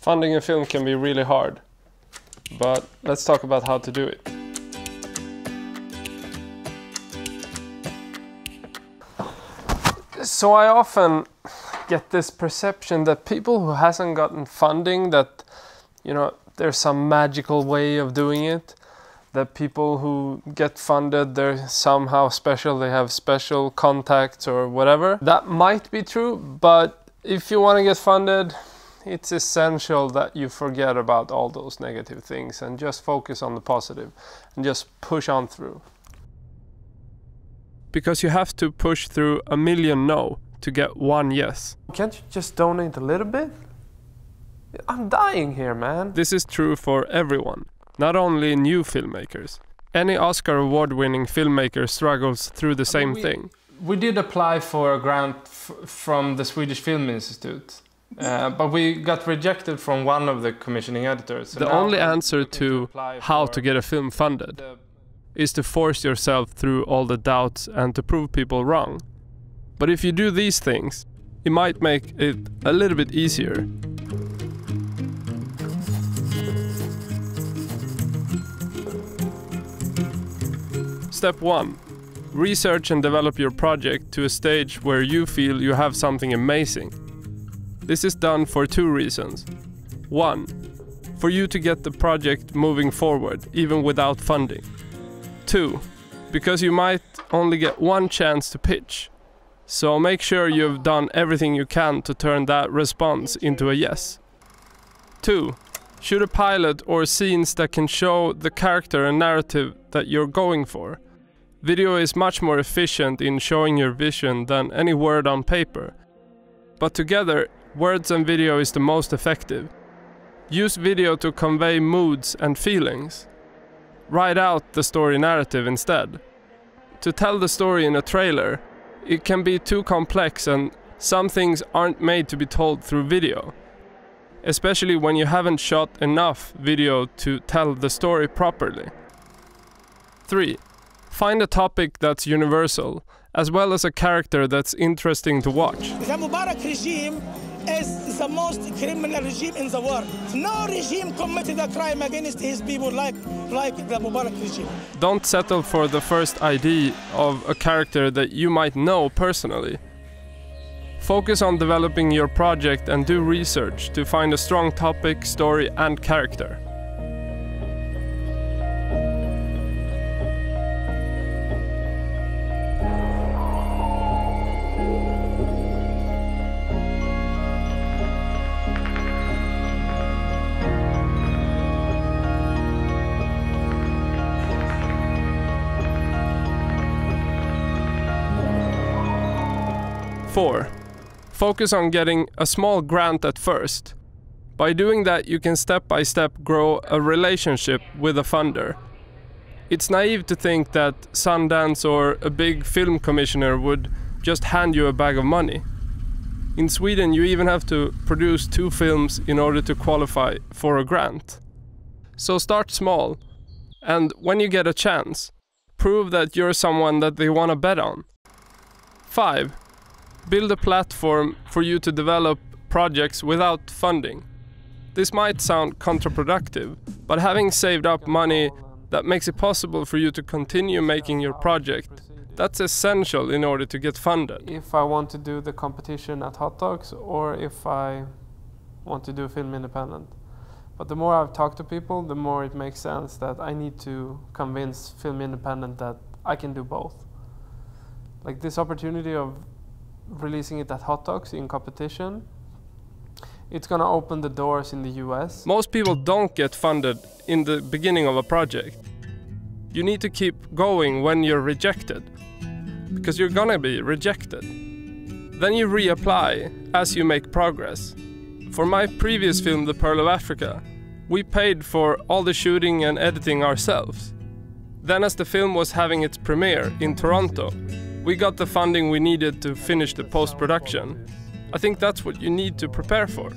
Funding a film can be really hard, but let's talk about how to do it. So I often get this perception that people who hasn't gotten funding, that, you know, there's some magical way of doing it, that people who get funded, they're somehow special, they have special contacts or whatever. That might be true, but if you want to get funded, it's essential that you forget about all those negative things and just focus on the positive and just push on through. Because you have to push through 1 million no to get 1 yes. Can't you just donate a little bit? I'm dying here, man. This is true for everyone, not only new filmmakers. Any Oscar award-winning filmmaker struggles through the same thing. We did apply for a grant from the Swedish Film Institute. But we got rejected from one of the commissioning editors. The only answer to how to get a film funded is to force yourself through all the doubts and to prove people wrong. But if you do these things, it might make it a little bit easier. Step 1. Research and develop your project to a stage where you feel you have something amazing. This is done for 2 reasons. 1. For you to get the project moving forward, even without funding. 2. Because you might only get 1 chance to pitch. So make sure you've done everything you can to turn that response into a yes. 2. Shoot a pilot or scenes that can show the character and narrative that you're going for. Video is much more efficient in showing your vision than any word on paper. But together, words and video is the most effective. Use video to convey moods and feelings. Write out the story narrative instead. To tell the story in a trailer, it can be too complex and some things aren't made to be told through video. Especially when you haven't shot enough video to tell the story properly. 3. Find a topic that's universal, as well as a character that's interesting to watch. The Mubarak regime is the most criminal regime in the world. No regime committed a crime against his people like the Mubarak regime. Don't settle for the first idea of a character that you might know personally. Focus on developing your project and do research to find a strong topic, story and character. Four. Focus on getting a small grant at first. By doing that, you can step by step grow a relationship with a funder. It's naive to think that Sundance or a big film commissioner would just hand you a bag of money. In Sweden, you even have to produce 2 films in order to qualify for a grant. So start small, and when you get a chance, prove that you're someone that they want to bet on. 5. Build a platform for you to develop projects without funding. This might sound counterproductive, but having saved up money that makes it possible for you to continue making your project, that's essential in order to get funded. If I want to do the competition at Hot Dogs or if I want to do film independent. But the more I've talked to people, the more it makes sense that I need to convince film independent that I can do both. Like this opportunity of releasing it at Hot Dogs in competition, it's gonna open the doors in the US. Most people don't get funded in the beginning of a project. You need to keep going when you're rejected, because you're gonna be rejected. Then you reapply as you make progress. For my previous film, The Pearl of Africa, we paid for all the shooting and editing ourselves. Then as the film was having its premiere in Toronto, we got the funding we needed to finish the post-production. I think that's what you need to prepare for.